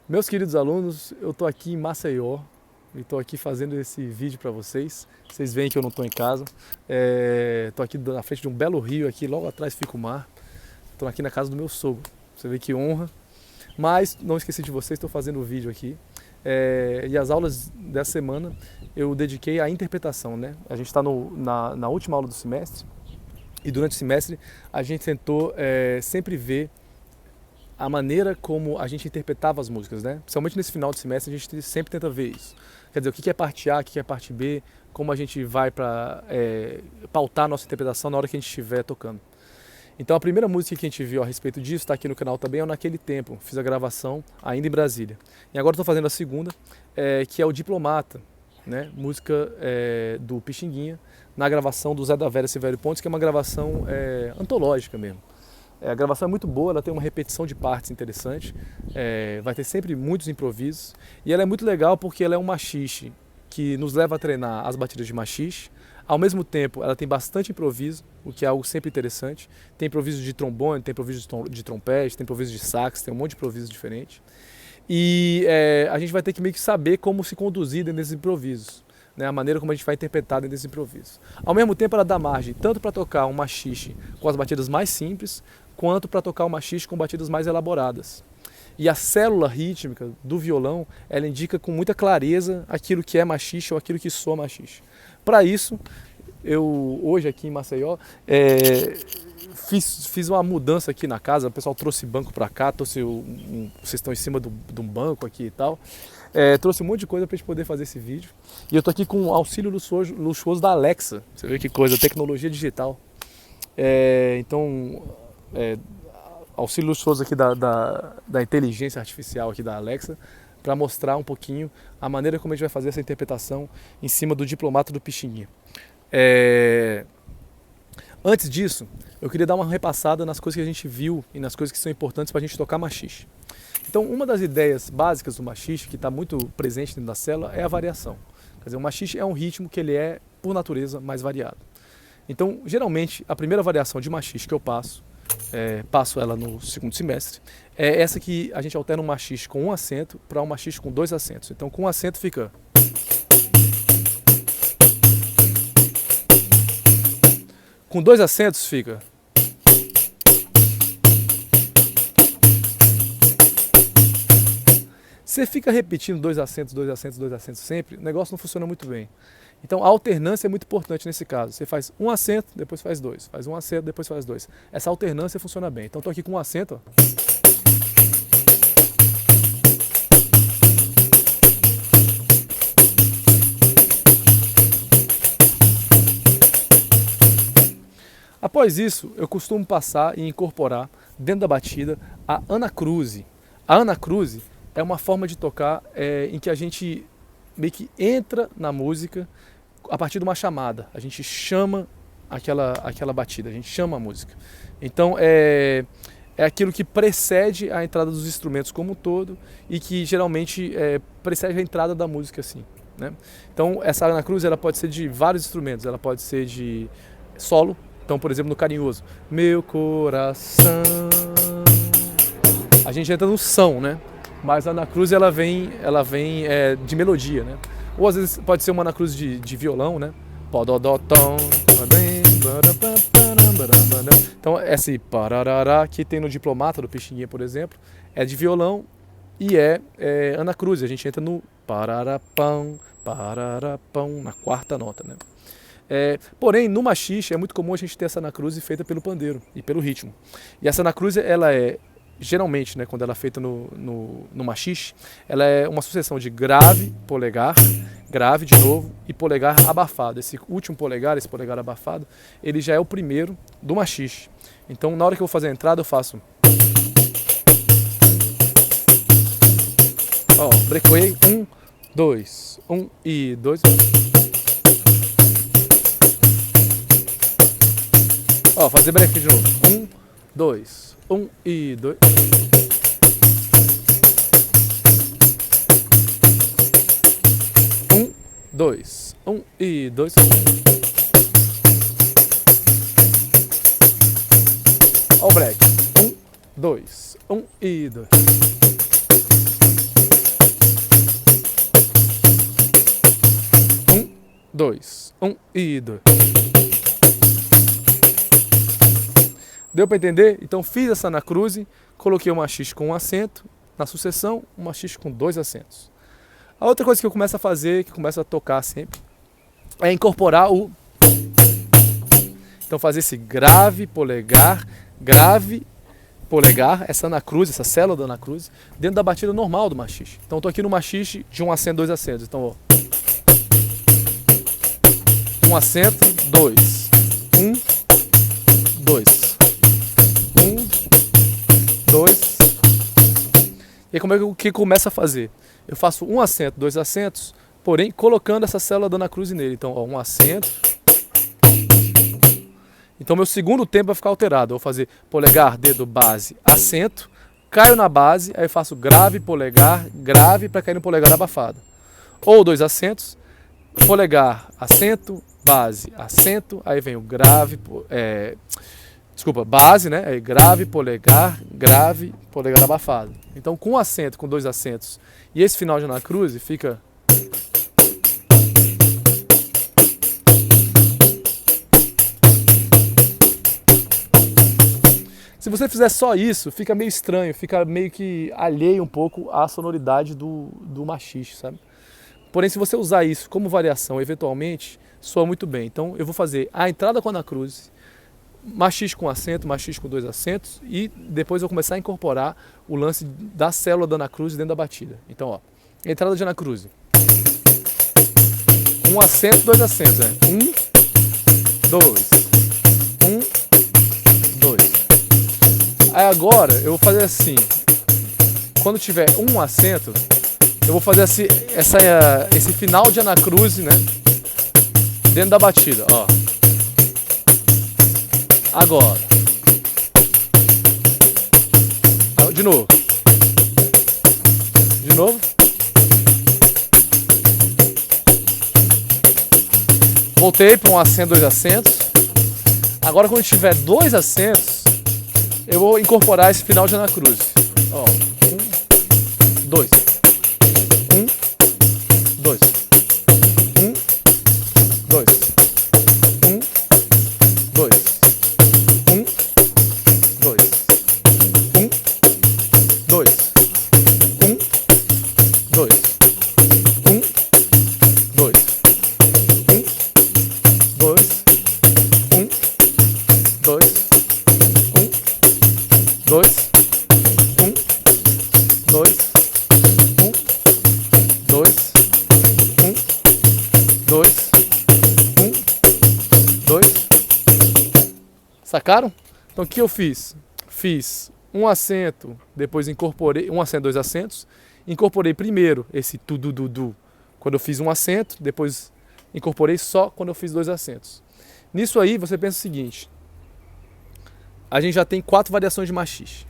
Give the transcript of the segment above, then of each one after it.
Meus queridos alunos, eu estou aqui em Maceió e estou aqui fazendo esse vídeo para vocês. Vocês veem que eu não estou em casa. Estou aqui na frente de um belo rio, aqui logo atrás fica o mar. Estou aqui na casa do meu sogro. Você vê que honra. Mas não esqueci de vocês, estou fazendo o vídeo aqui. E as aulas dessa semana eu dediquei à interpretação, né? A gente está na última aula do semestre e durante o semestre a gente tentou sempre ver a maneira como a gente interpretava as músicas, né? Principalmente nesse final de semestre a gente sempre tenta ver isso. Quer dizer, o que é parte A, o que é parte B, como a gente vai para pautar a nossa interpretação na hora que a gente estiver tocando. Então a primeira música que a gente viu a respeito disso está aqui no canal também, é Naquele Tempo. Fiz a gravação ainda em Brasília. E agora estou fazendo a segunda, que é o Diplomata, né? Música do Pixinguinha, na gravação do Zé da Vera Silvério Pontes, que é uma gravação antológica mesmo. A gravação é muito boa, ela tem uma repetição de partes interessante, vai ter sempre muitos improvisos, e ela é muito legal porque ela é um machixe que nos leva a treinar as batidas de machixe. Ao mesmo tempo, ela tem bastante improviso, o que é algo sempre interessante. Tem improviso de trombone, tem improviso de trompete, tem improviso de sax, tem um monte de improviso diferente. E a gente vai ter que meio que saber como se conduzir dentro desses improvisos, né? A maneira como a gente vai interpretar dentro desses improvisos. Ao mesmo tempo, ela dá margem tanto para tocar um machixe com as batidas mais simples, quanto para tocar o machixe com batidas mais elaboradas. E a célula rítmica do violão, ela indica com muita clareza aquilo que é machixe ou aquilo que soa machixe. Para isso, eu hoje aqui em Maceió fiz uma mudança aqui na casa. O pessoal trouxe banco para cá, vocês estão em cima de um banco aqui e tal. Trouxe um monte de coisa para a gente poder fazer esse vídeo. E eu tô aqui com o auxílio luxuoso da Alexa. Você vê que coisa, tecnologia digital. Auxílio luxuoso aqui da inteligência artificial aqui da Alexa, para mostrar um pouquinho a maneira como a gente vai fazer essa interpretação em cima do Diplomata do Pixinguinha. Antes disso, eu queria dar uma repassada nas coisas que a gente viu e nas coisas que são importantes para a gente tocar machixe. Então, uma das ideias básicas do machixe, que está muito presente dentro da célula, é a variação. Quer dizer, o machixe é um ritmo que ele é, por natureza, mais variado. Então, geralmente, a primeira variação de machixe que eu passo ela no segundo semestre, é essa que a gente alterna um machixe com um acento para um machixe com dois acentos. Então, com um acento fica... Com dois acentos fica... Você fica repetindo dois acentos, dois acentos, dois acentos sempre, o negócio não funciona muito bem. Então a alternância é muito importante nesse caso. Você faz um acento, depois faz dois. Faz um acento, depois faz dois. Essa alternância funciona bem. Então estou aqui com um acento. Após isso, eu costumo passar e incorporar dentro da batida a anacruse. A anacruse é uma forma de tocar em que a gente meio que entra na música a partir de uma chamada. A gente chama aquela batida, a gente chama a música. Então é aquilo que precede a entrada dos instrumentos como um todo e que geralmente precede a entrada da música assim, né? Então essa anacruse ela pode ser de vários instrumentos, ela pode ser de solo. Então, por exemplo, no carinhoso, meu coração, a gente entra no são, né? Mas a anacruse ela vem de melodia, né? Ou às vezes pode ser uma anacruse de violão, né? Então esse pararará que tem no Diplomata do Pixinguinha, por exemplo, é de violão e é anacruse. A gente entra no pararapão, pararapão, na quarta nota, né? Porém, no machixe é muito comum a gente ter essa anacruse feita pelo pandeiro e pelo ritmo. E essa anacruse, ela geralmente, né, quando ela é feita no machixe, ela é uma sucessão de grave, polegar, grave de novo e polegar abafado. Esse último polegar, esse polegar abafado, ele já é o primeiro do machixe. Então, na hora que eu vou fazer a entrada, eu faço... breakaway, 1, 2, 1 e 2... fazer break de novo. 1, 2, 1 e 2. 1, 2, 1 e 2. Ó o break. 1, 2, 1 e 2. 2, 1 e 2. Deu para entender? Então fiz essa anacruse, coloquei um machiste com um acento na sucessão, um machiste com 2 acentos. A outra coisa que eu começo a fazer, que começo a tocar sempre, é incorporar o... Então fazer esse grave, polegar, essa anacruse, essa célula da anacruse, dentro da batida normal do machiste. Então estou aqui no machiste de um acento, 2 acentos. Então, ó, um acento, 2, 1, 2, 1, 2. E aí como é que começa a fazer? Eu faço um acento, 2 acentos, porém colocando essa célula da anacruse nele. Então, ó, um acento. Então meu segundo tempo vai ficar alterado. Eu vou fazer polegar, dedo, base, acento, caio na base, aí eu faço grave, polegar, grave para cair no polegar abafado. Ou 2 acentos, polegar, acento, base, acento, aí vem o grave, base, né? Aí grave, polegar abafado. Então com um acento, com 2 acentos e esse final de anacruse fica... Se você fizer só isso, fica meio estranho, fica meio que alheio um pouco à sonoridade do machiste, sabe? Porém, se você usar isso como variação, eventualmente, soa muito bem. Então, eu vou fazer a entrada com a anacruse, machiste com acento, machiste com 2 acentos, e depois eu vou começar a incorporar o lance da célula da anacruse dentro da batida. Então, ó, entrada de anacruse. Um acento, 2 acentos, né? 1, 2, 1, 2. Aí agora eu vou fazer assim, quando tiver um acento, eu vou fazer assim, esse final de anacruse, né, dentro da batida, ó. Agora. De novo. De novo. Voltei para um acento, 2 acentos. Agora quando tiver 2 acentos, eu vou incorporar esse final de anacruse. Ó, 1, 2, 1, 2, 1, 2, 1, 2, 1, 2, 1, 2, 1, 2, 1, 2, 1, 2, 1, 2, 2, 1, 2, 1, 2, 1, 2, 1, 2. Sacaram? Então o que eu fiz? Fiz um acento, depois incorporei um acento, 2 acentos. Incorporei primeiro esse tu-du-du-du quando eu fiz um acento, depois incorporei só quando eu fiz 2 acentos. Nisso aí você pensa o seguinte: a gente já tem 4 variações de machiste.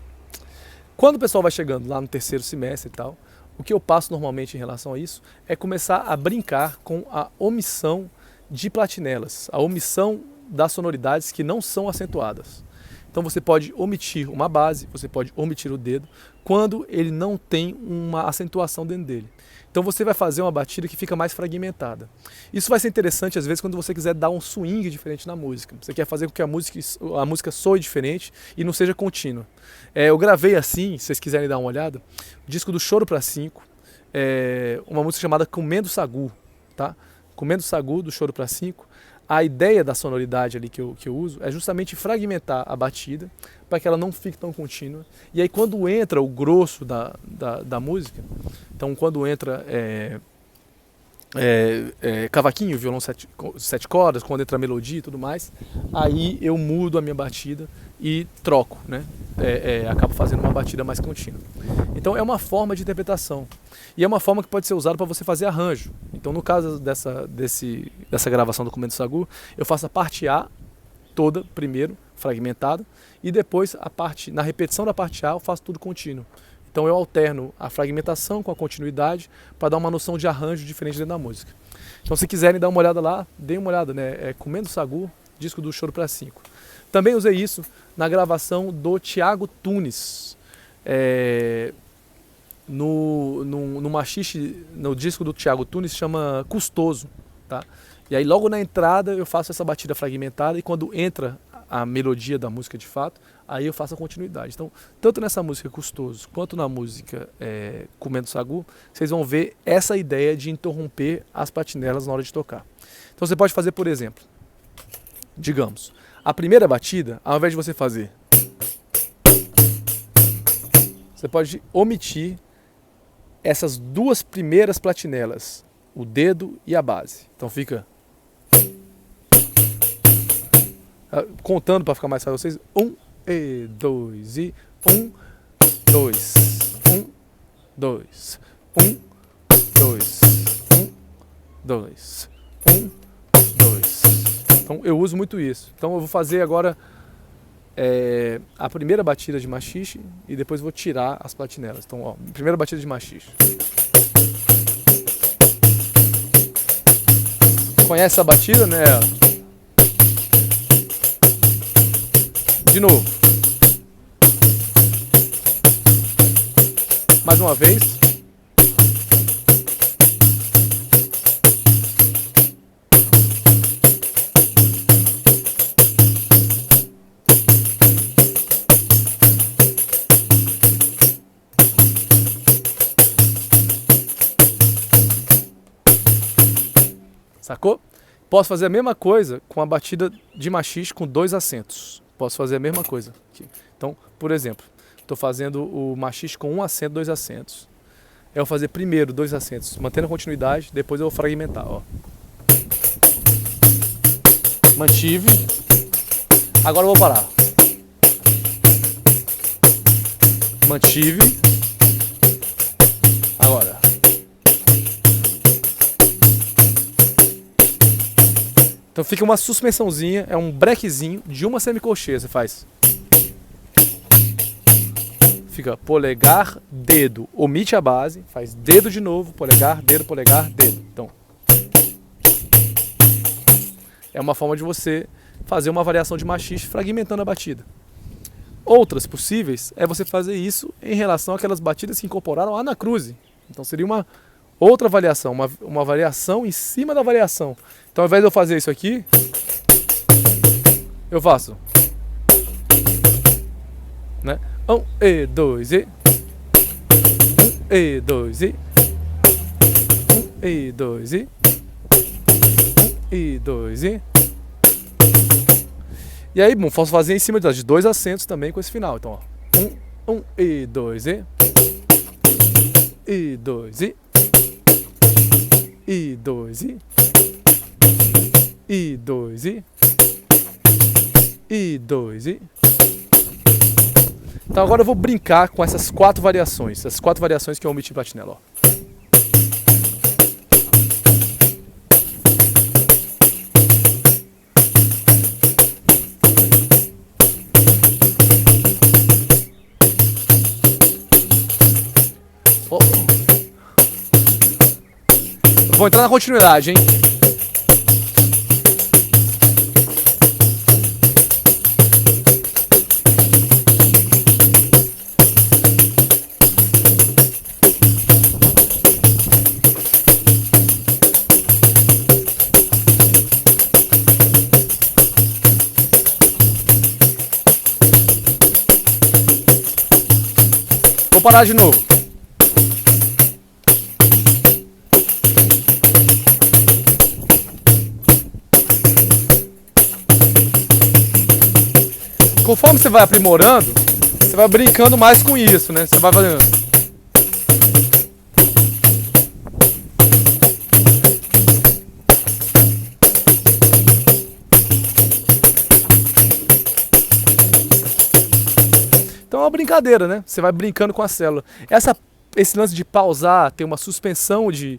Quando o pessoal vai chegando lá no terceiro semestre e tal, o que eu passo normalmente em relação a isso é começar a brincar com a omissão de platinelas, a omissão das sonoridades que não são acentuadas. Então você pode omitir uma base, você pode omitir o dedo, quando ele não tem uma acentuação dentro dele. Então você vai fazer uma batida que fica mais fragmentada. Isso vai ser interessante às vezes quando você quiser dar um swing diferente na música. Você quer fazer com que a música soe diferente e não seja contínua. Eu gravei assim, se vocês quiserem dar uma olhada, o disco do Choro para 5, uma música chamada Comendo Sagu, tá? Comendo Sagu, do Choro para 5. A ideia da sonoridade ali que eu uso é justamente fragmentar a batida para que ela não fique tão contínua. E aí quando entra o grosso da música, então quando entra cavaquinho, violão 7 cordas, quando entra melodia e tudo mais, aí eu mudo a minha batida e troco, né? Acabo fazendo uma batida mais contínua. Então é uma forma de interpretação. E é uma forma que pode ser usada para você fazer arranjo. Então no caso dessa gravação do Comendo Sagu, eu faço a parte A toda primeiro, fragmentada, e depois na repetição da parte A eu faço tudo contínuo. Então eu alterno a fragmentação com a continuidade para dar uma noção de arranjo diferente dentro da música. Então se quiserem dar uma olhada lá, deem uma olhada, né? Comendo Sagu, disco do Choro para 5. Também usei isso na gravação do Thiago Tunis, no machiste, no disco do Thiago Tunis, chama Custoso, tá? E aí logo na entrada eu faço essa batida fragmentada e quando entra a melodia da música de fato, aí eu faço a continuidade. Então, tanto nessa música Custoso quanto na música Comendo Sagu, vocês vão ver essa ideia de interromper as platinelas na hora de tocar. Então você pode fazer, por exemplo, digamos, a primeira batida, ao invés de você fazer, você pode omitir essas duas primeiras platinelas, o dedo e a base. Então fica contando para ficar mais fácil vocês. 1 e 2 e 1, 2, 1, 2, 1, 2, 1, 2, 1, 2. Então eu uso muito isso. Então eu vou fazer agora a primeira batida de machixe e depois vou tirar as platinelas. Então, ó, primeira batida de machixe. Conhece essa batida, né? De novo. Mais uma vez. Sacou? Posso fazer a mesma coisa com a batida de machixe com 2 acentos. Posso fazer a mesma coisa aqui. Então, por exemplo, estou fazendo o machixe com 1 acento, 2 acentos. Eu vou fazer primeiro 2 acentos, mantendo a continuidade, depois eu vou fragmentar. Ó. Mantive. Agora eu vou parar. Mantive. Agora. Então fica uma suspensãozinha, é um brequezinho de uma semicolcheia, você faz. Fica polegar, dedo, omite a base, faz dedo de novo, polegar, dedo, dedo. Então, é uma forma de você fazer uma variação de machixe fragmentando a batida. Outras possíveis é você fazer isso em relação àquelas batidas que incorporaram lá na cruze. Então seria uma outra variação, uma variação em cima da variação. Então ao invés de eu fazer isso aqui, eu faço, né? 1 e 2 e 1 e 2 e 1 e 2 e 1 e 2 e. E aí, bom, posso fazer em cima de 2 acentos também com esse final. Então, ó, 1 e 2 e 2 e 2 e 2 e 2 e. Então agora eu vou brincar com essas 4 variações, essas 4 variações que eu omiti platinela, ó. Vou entrar na continuidade, hein? Vou parar de novo. Conforme você vai aprimorando, você vai brincando mais com isso, né? Você vai fazendo. Então é uma brincadeira, né? Você vai brincando com a célula. Esse lance de pausar, ter uma suspensão de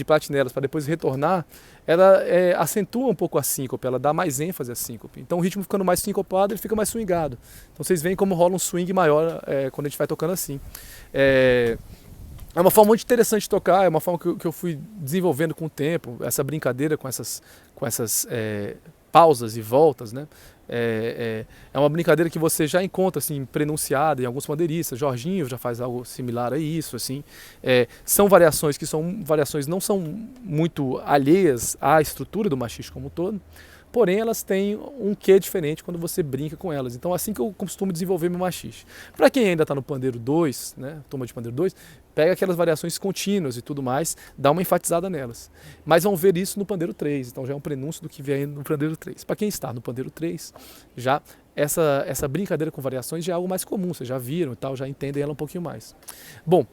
platinelas para depois retornar, ela acentua um pouco a síncope, ela dá mais ênfase à síncope. Então o ritmo ficando mais sincopado, ele fica mais swingado. Então vocês veem como rola um swing maior quando a gente vai tocando assim. É uma forma muito interessante de tocar, é uma forma que eu fui desenvolvendo com o tempo, essa brincadeira com essas pausas e voltas, né? É uma brincadeira que você já encontra assim, prenunciada em alguns pandeiristas. Jorginho já faz algo similar a isso. Assim. São variações que não são muito alheias à estrutura do machixe como um todo, porém elas têm um quê diferente quando você brinca com elas. Então assim que eu costumo desenvolver meu machixe. Para quem ainda está no pandeiro 2, né, turma de pandeiro 2, pega aquelas variações contínuas e tudo mais, dá uma enfatizada nelas. Mas vão ver isso no pandeiro 3, então já é um prenúncio do que vem no pandeiro 3. Para quem está no pandeiro 3, já essa brincadeira com variações já é algo mais comum, vocês já viram e tal, já entendem ela um pouquinho mais. Bom,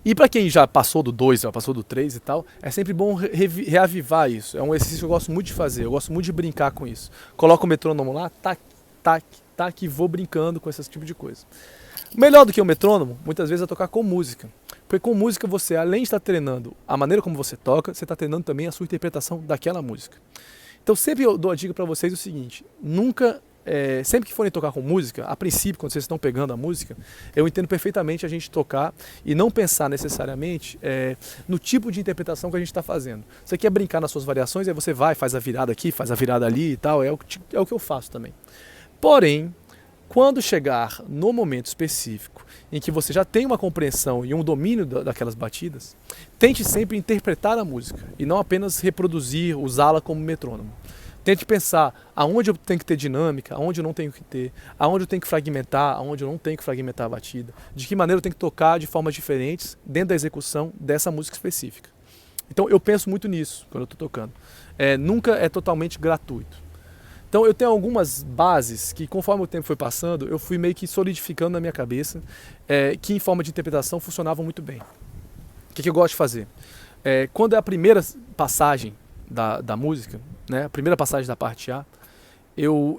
e para quem já passou do 2, já passou do 3 e tal, é sempre bom reavivar isso. É um exercício que eu gosto muito de fazer, eu gosto muito de brincar com isso. Coloco o metrônomo lá, tac, tac, tac, e vou brincando com esse tipo de coisa. Melhor do que o metrônomo, muitas vezes, é tocar com música. Porque com música você, além de estar treinando a maneira como você toca, você está treinando também a sua interpretação daquela música. Então sempre eu dou a dica para vocês o seguinte, sempre que forem tocar com música, a princípio, quando vocês estão pegando a música, eu entendo perfeitamente a gente tocar e não pensar necessariamente no tipo de interpretação que a gente está fazendo. Você quer brincar nas suas variações, aí você vai, faz a virada aqui, faz a virada ali e tal, é o que eu faço também. Porém, quando chegar no momento específico em que você já tem uma compreensão e um domínio daquelas batidas, tente sempre interpretar a música e não apenas reproduzir, usá-la como metrônomo. Tente pensar aonde eu tenho que ter dinâmica, aonde eu não tenho que ter, aonde eu tenho que fragmentar, aonde eu não tenho que fragmentar a batida, de que maneira eu tenho que tocar de formas diferentes dentro da execução dessa música específica. Então eu penso muito nisso quando eu estou tocando. Nunca é totalmente gratuito. Então eu tenho algumas bases que, conforme o tempo foi passando, eu fui meio que solidificando na minha cabeça, que em forma de interpretação funcionavam muito bem. O que eu gosto de fazer? Quando é a primeira passagem da música, né, a primeira passagem da parte A, eu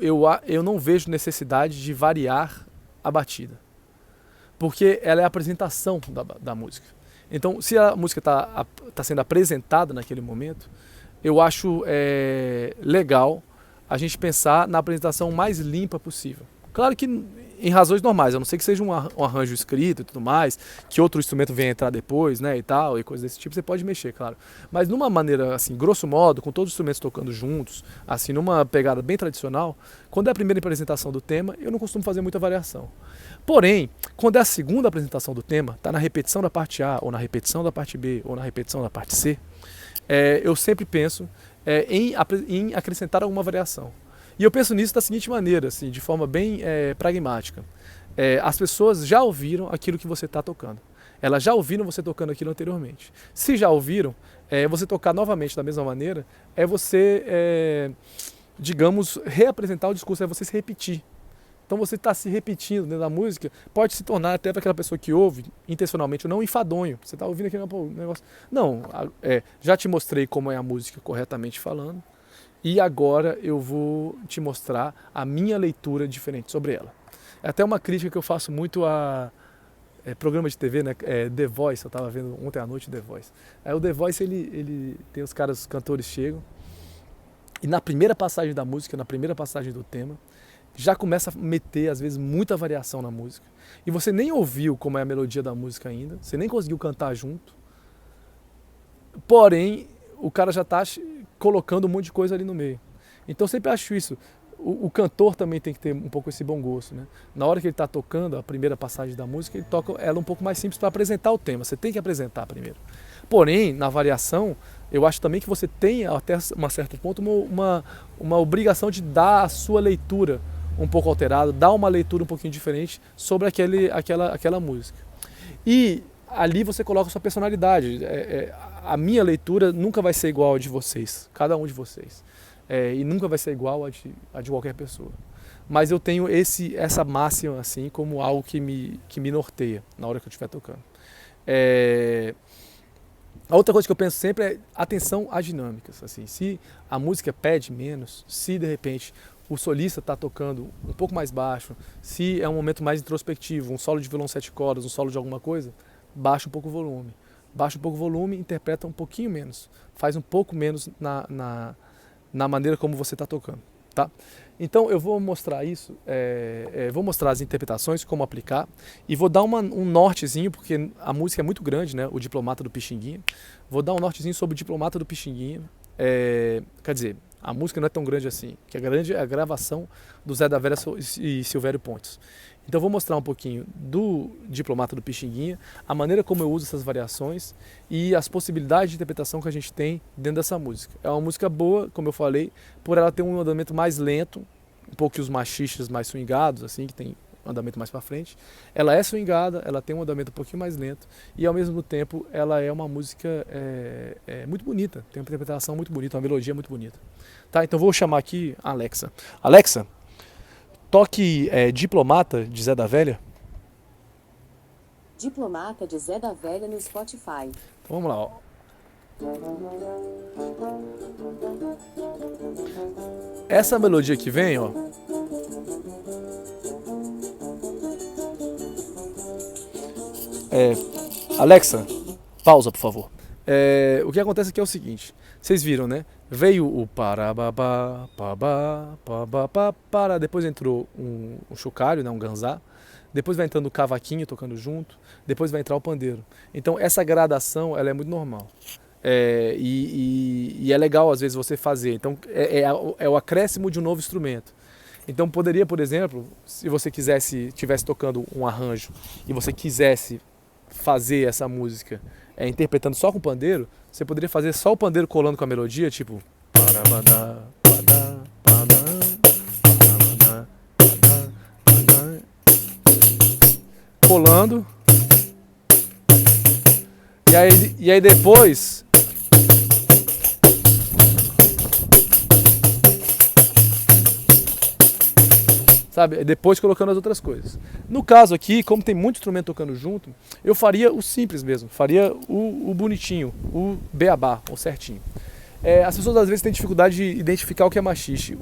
não vejo necessidade de variar a batida, porque ela é a apresentação da música. Então, se a música tá sendo apresentada naquele momento, eu acho legal a gente pensar na apresentação mais limpa possível. Claro que em razões normais, a não ser que seja um arranjo escrito e tudo mais, que outro instrumento venha entrar depois, né, e tal, e coisas desse tipo, você pode mexer, claro. Mas numa maneira, assim, grosso modo, com todos os instrumentos tocando juntos, assim, numa pegada bem tradicional, quando é a primeira apresentação do tema, eu não costumo fazer muita variação. Porém, quando é a segunda apresentação do tema, está na repetição da parte A, ou na repetição da parte B, ou na repetição da parte C, eu sempre penso em acrescentar alguma variação. E eu penso nisso da seguinte maneira, assim, de forma bem pragmática. As pessoas já ouviram aquilo que você está tocando. Elas já ouviram você tocando aquilo anteriormente. Se já ouviram, você tocar novamente da mesma maneira, você, digamos, reapresentar o discurso, é você se repetir. Então você está se repetindo dentro da música, pode se tornar até para aquela pessoa que ouve, intencionalmente ou não, enfadonho. Você está ouvindo aquele negócio. Não, já te mostrei como é a música corretamente falando, e agora eu vou te mostrar a minha leitura diferente sobre ela. É até uma crítica que eu faço muito a programa de TV, né? The Voice, eu estava vendo ontem à noite The Voice. O The Voice, ele tem os cantores chegam, e na primeira passagem da música, na primeira passagem do tema, já começa a meter, às vezes, muita variação na música. E você nem ouviu como é a melodia da música ainda, você nem conseguiu cantar junto, porém, o cara já está colocando um monte de coisa ali no meio. Então eu sempre acho isso. O cantor também tem que ter um pouco esse bom gosto, né? Na hora que ele está tocando a primeira passagem da música, ele toca ela um pouco mais simples para apresentar o tema. Você tem que apresentar primeiro. Porém, na variação, eu acho também que você tem, até um certo ponto, uma obrigação de dar a sua leitura um pouco alterada, dar uma leitura um pouquinho diferente sobre aquela música. E ali você coloca a sua personalidade. A minha leitura nunca vai ser igual a de vocês, cada um de vocês. E nunca vai ser igual a de qualquer pessoa. Mas eu tenho essa máxima assim como algo que me norteia na hora que eu estiver tocando. A outra coisa que eu penso sempre é atenção às dinâmicas. Assim, se a música pede menos, se de repente o solista está tocando um pouco mais baixo, se é um momento mais introspectivo, um solo de violão 7 cordas, um solo de alguma coisa, baixa um pouco o volume. Baixa um pouco o volume, interpreta um pouquinho menos, faz um pouco menos na maneira como você está tocando. Tá? Então eu vou mostrar isso, vou mostrar as interpretações, como aplicar, e vou dar um nortezinho, porque a música é muito grande, né? O Diplomata do Pixinguinha. Vou dar um nortezinho sobre o Diplomata do Pixinguinha, quer dizer, A música não é tão grande assim. O que é grande é a gravação do Zé da Velha e Silvério Pontes. Então eu vou mostrar um pouquinho do Diplomata do Pixinguinha, a maneira como eu uso essas variações e as possibilidades de interpretação que a gente tem dentro dessa música. É uma música boa, como eu falei, por ela ter um andamento mais lento, um pouco que os machistas mais swingados, assim, que tem um andamento mais para frente. Ela é swingada, ela tem um andamento um pouquinho mais lento e ao mesmo tempo ela é uma música muito bonita, tem uma interpretação muito bonita, uma melodia muito bonita. Tá, então vou chamar aqui a Alexa. Alexa, toque Diplomata de Zé da Velha. Diplomata de Zé da Velha no Spotify. Então vamos lá, ó. Essa melodia que vem, ó. Alexa, pausa, por favor. O que acontece aqui é o seguinte. Vocês viram, né? Veio o parababá, pabá, pabá, para, depois entrou um chocalho, né, um ganzá, depois vai entrando o cavaquinho tocando junto, depois vai entrar o pandeiro. Então essa gradação ela é muito normal. E é legal às vezes você fazer. Então é o acréscimo de um novo instrumento. Então poderia, por exemplo, se você estivesse tocando um arranjo e você quisesse fazer essa música interpretando só com pandeiro, você poderia fazer só o pandeiro colando com a melodia, tipo colando, e aí depois sabe, depois colocando as outras coisas. No caso aqui, como tem muito instrumento tocando junto, eu faria o simples mesmo, faria o bonitinho, o beabá, o certinho. As pessoas às vezes têm dificuldade de identificar o que é machixe.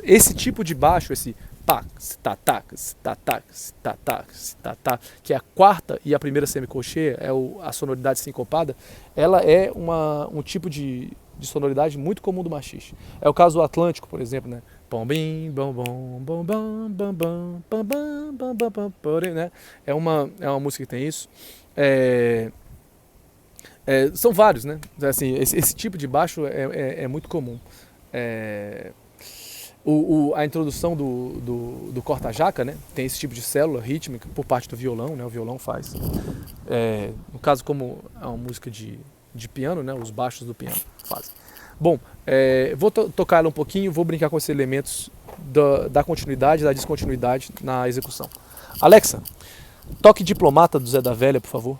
Esse tipo de baixo, esse pá, tatá, tatá, tatá, tatá, que é a quarta e a primeira semicolcheia, a sonoridade sincopada, ela é um tipo de sonoridade muito comum do machixe. É o caso do Atlântico, por exemplo, né? Bom bim, bom bom, bom bam, bam bam, bam bam, bam bam, bam, porém, né? É uma música que tem isso. São vários, né? Assim, esse tipo de baixo é muito comum. A introdução do corta-jaca, né? Tem esse tipo de célula rítmica por parte do violão, né? O violão faz. No caso, como é uma música de piano, né? Os baixos do piano fazem. Bom, vou tocar ela um pouquinho, vou brincar com esses elementos da continuidade e da descontinuidade na execução. Alexa, toque Diplomata do Zé da Velha, por favor.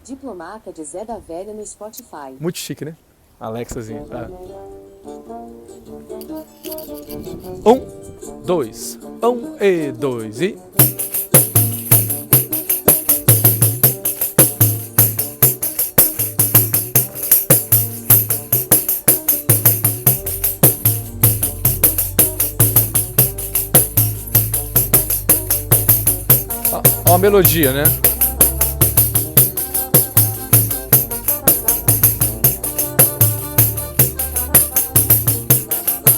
Diplomata de Zé da Velha no Spotify. Muito chique, né? Alexazinha. Tá. 1, 2, 1 e 2 e... Ó a melodia, né?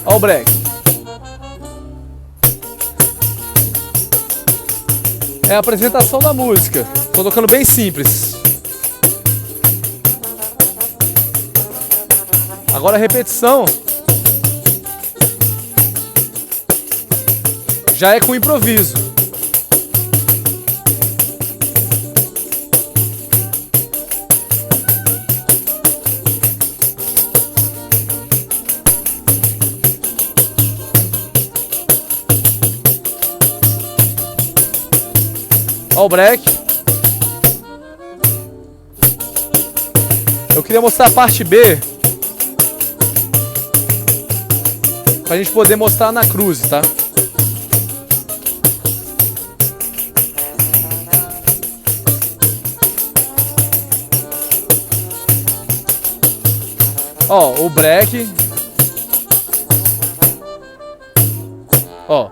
Ó o break. É a apresentação da música. Tô tocando bem simples. Agora a repetição já é com improviso. Ó o break. Eu queria mostrar a parte B pra gente poder mostrar na cruz, tá? Ó, o break. Ó.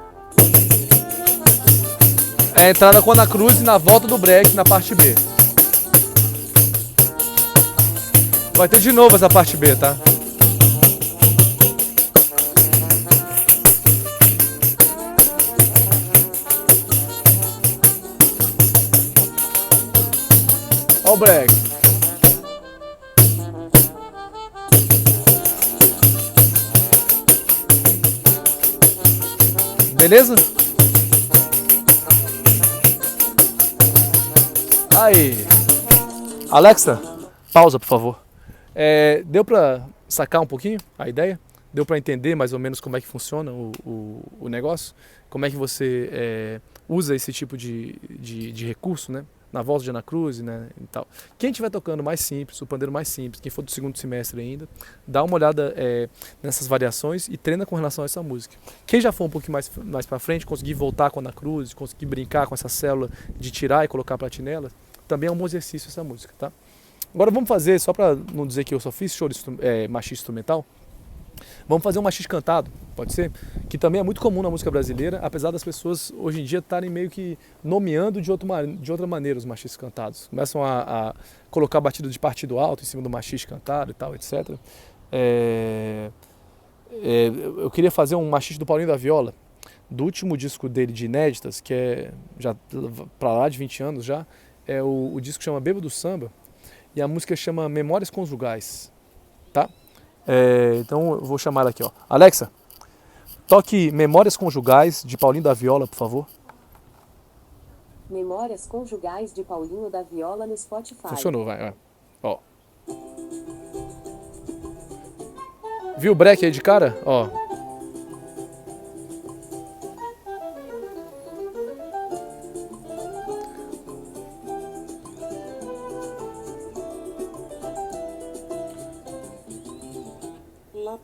É a entrada com a na cruz e na volta do break na parte B. Vai ter de novo essa parte B, tá? Ó o break. Beleza? Aí. Alexa, pausa, por favor. Deu pra sacar um pouquinho a ideia? Deu pra entender mais ou menos como é que funciona o negócio? Como é que você usa esse tipo de recurso, né? Na voz de Ana Cruz, né, e tal. Quem estiver tocando mais simples, o pandeiro mais simples, quem for do segundo semestre ainda, dá uma olhada nessas variações e treina com relação a essa música. Quem já for um pouquinho mais para frente, conseguir voltar com a Ana Cruz, conseguir brincar com essa célula de tirar e colocar a platinela, também é um bom exercício essa música, tá? Agora vamos fazer, só para não dizer que eu só fiz choro machista instrumental, vamos fazer um machista cantado, pode ser? Que também é muito comum na música brasileira, apesar das pessoas hoje em dia estarem meio que nomeando de outra maneira os machistas cantados. Começam a colocar batida de partido alto em cima do machista cantado e tal, etc. Eu queria fazer um machista do Paulinho da Viola, do último disco dele de inéditas, que é já para lá de 20 anos já, o disco chama Bêbado do Samba e a música chama Memórias Conjugais, tá? Então eu vou chamar ela aqui, ó. Alexa, toque Memórias Conjugais de Paulinho da Viola, por favor. Memórias Conjugais de Paulinho da Viola no Spotify. Funcionou, vai. Ó. Viu o break aí de cara? Ó.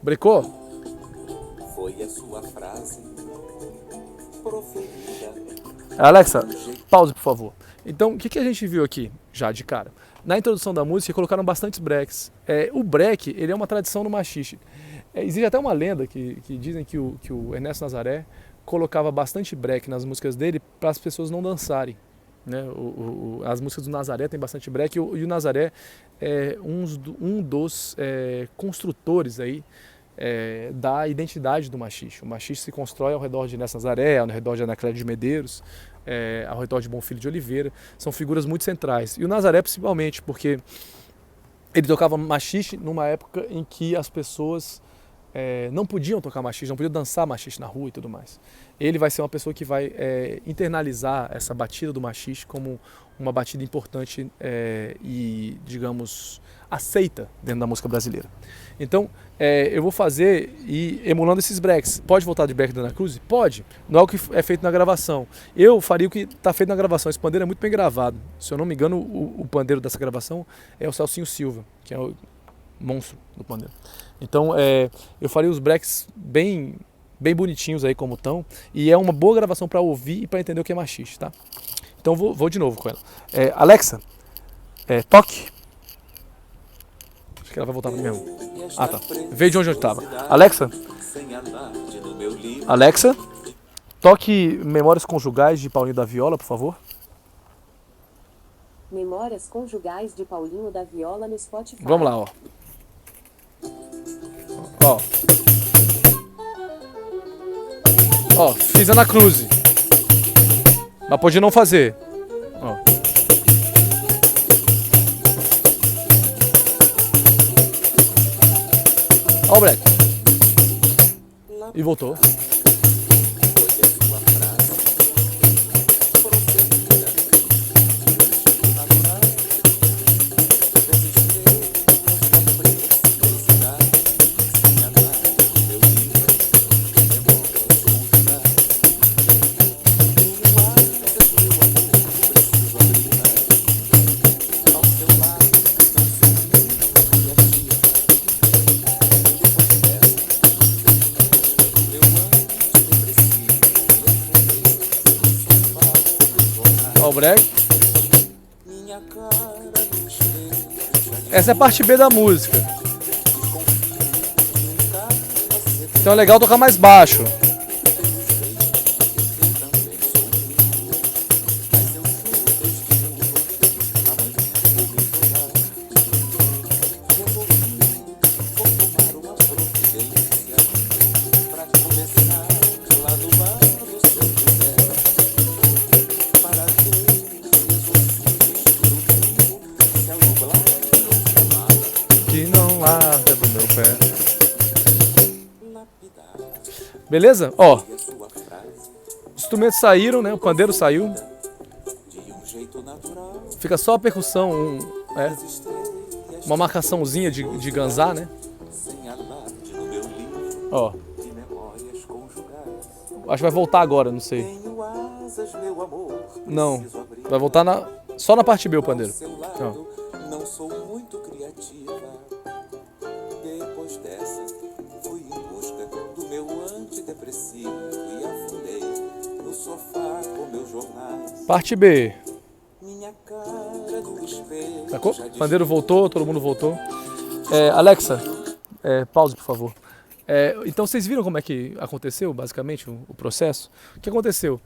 Brecou? Foi a sua frase proferida. Alexa, pause, por favor. Então, o que a gente viu aqui, já de cara? Na introdução da música, colocaram bastantes breaks. O break, ele é uma tradição no machixe. Existe até uma lenda que dizem que o Ernesto Nazaré colocava bastante break nas músicas dele para as pessoas não dançarem. Né? As músicas do Nazaré tem bastante break e o Nazaré é um dos construtores aí da identidade do machixe. O machixe se constrói ao redor de Ernesto Nazaré, ao redor de Anacleto de Medeiros, ao redor de Bom Filho de Oliveira. São figuras muito centrais. E o Nazaré principalmente porque ele tocava machixe numa época em que as pessoas não podiam tocar machixe, não podiam dançar machixe na rua e tudo mais. Ele vai ser uma pessoa que vai internalizar essa batida do machixe como uma batida importante e, digamos, aceita dentro da música brasileira. Então, eu vou fazer emulando esses breaks. Pode voltar de break da Ana Cruz? Pode. Não é o que é feito na gravação. Eu faria o que está feito na gravação. Esse pandeiro é muito bem gravado. Se eu não me engano, o pandeiro dessa gravação é o Celcinho Silva, que é o monstro do pandeiro. Então, eu faria os breaks bem bonitinhos aí como estão. E é uma boa gravação para ouvir e para entender o que é machixe, tá? Então vou de novo com ela. Alexa, toque. Acho que ela vai voltar para mim mesmo. Ah, tá. Veio de onde eu estava. Alexa, toque Memórias Conjugais de Paulinho da Viola, por favor. Memórias Conjugais de Paulinho da Viola no Spotify. Vamos lá, ó. Ó, fiz Ana Cruz. Mas podia não fazer. Ó o break. E voltou. Ó o break. Essa é a parte B da música. Então é legal tocar mais baixo. Que não larga do meu pé. Beleza? Ó. instrumentos saíram, né? O pandeiro saiu. De um jeito natural, Fica só a percussão, as estrelas uma marcaçãozinha de ganzá, né? sem alarde no meu livro Ó, de memórias conjugais. acho que vai voltar agora, não sei. Tenho asas, meu amor, Não, preciso abrir vai voltar só na parte B o ao pandeiro. seu lado, não sou muito criativa. Depois dessa, fui em busca do meu antidepressivo e afundei no sofá com meus jornais. Parte B. Minha cara no espelho. Sacou? já O pandeiro voltou, todo mundo voltou. Alexa, pause, por favor. Então vocês viram como é que aconteceu, basicamente, o processo? O que aconteceu?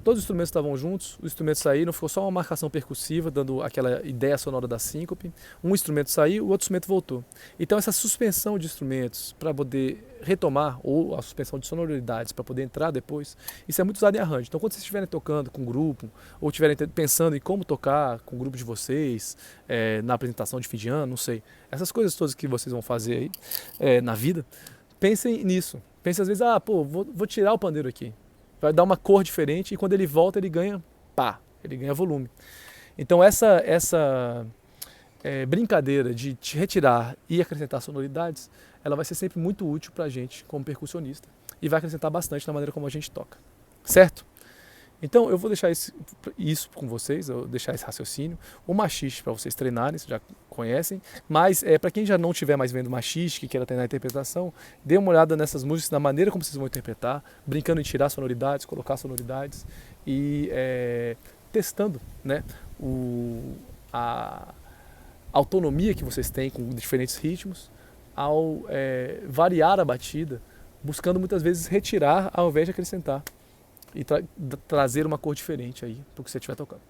Todos os instrumentos estavam juntos, os instrumentos saíram, ficou só uma marcação percussiva, dando aquela ideia sonora da síncope. Um instrumento saiu, o outro instrumento voltou. Então essa suspensão de instrumentos para poder retomar, ou a suspensão de sonoridades para poder entrar depois, isso é muito usado em arranjo. Então quando vocês estiverem tocando com um grupo, ou estiverem pensando em como tocar com o grupo de vocês, na apresentação de fim de ano, não sei, essas coisas todas que vocês vão fazer aí na vida, pensem nisso. Pensem às vezes, vou tirar o pandeiro aqui. Vai dar uma cor diferente e quando ele volta ele ganha ele ganha volume. Então essa brincadeira de te retirar e acrescentar sonoridades, ela vai ser sempre muito útil para a gente como percussionista e vai acrescentar bastante na maneira como a gente toca, certo? Então eu vou deixar isso com vocês, eu vou deixar esse raciocínio. O machiste para vocês treinarem, vocês já conhecem, mas para quem já não estiver mais vendo machiste, que queira treinar a interpretação, dê uma olhada nessas músicas, na maneira como vocês vão interpretar, brincando em tirar sonoridades, colocar sonoridades e testando, né, a autonomia que vocês têm com diferentes ritmos ao variar a batida, buscando muitas vezes retirar ao invés de acrescentar. E trazer uma cor diferente aí para o que você estiver tocando.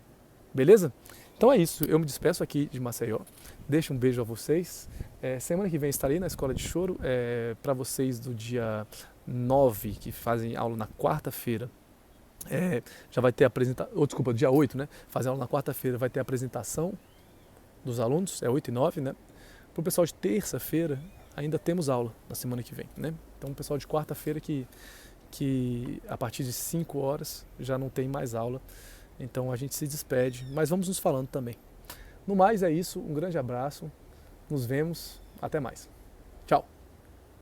Beleza? Então é isso. Eu me despeço aqui de Maceió. Deixo um beijo a vocês. Semana que vem estarei na Escola de Choro. Para vocês do dia 9, que fazem aula na quarta-feira. Já vai ter dia 8, né? Fazem aula na quarta-feira, vai ter a apresentação dos alunos. 8 e 9, né? Para o pessoal de terça-feira, ainda temos aula na semana que vem, né? Então o pessoal de quarta-feira que a partir de 5 horas já não tem mais aula, então a gente se despede, mas vamos nos falando também. No mais é isso, um grande abraço, nos vemos, até mais. Tchau!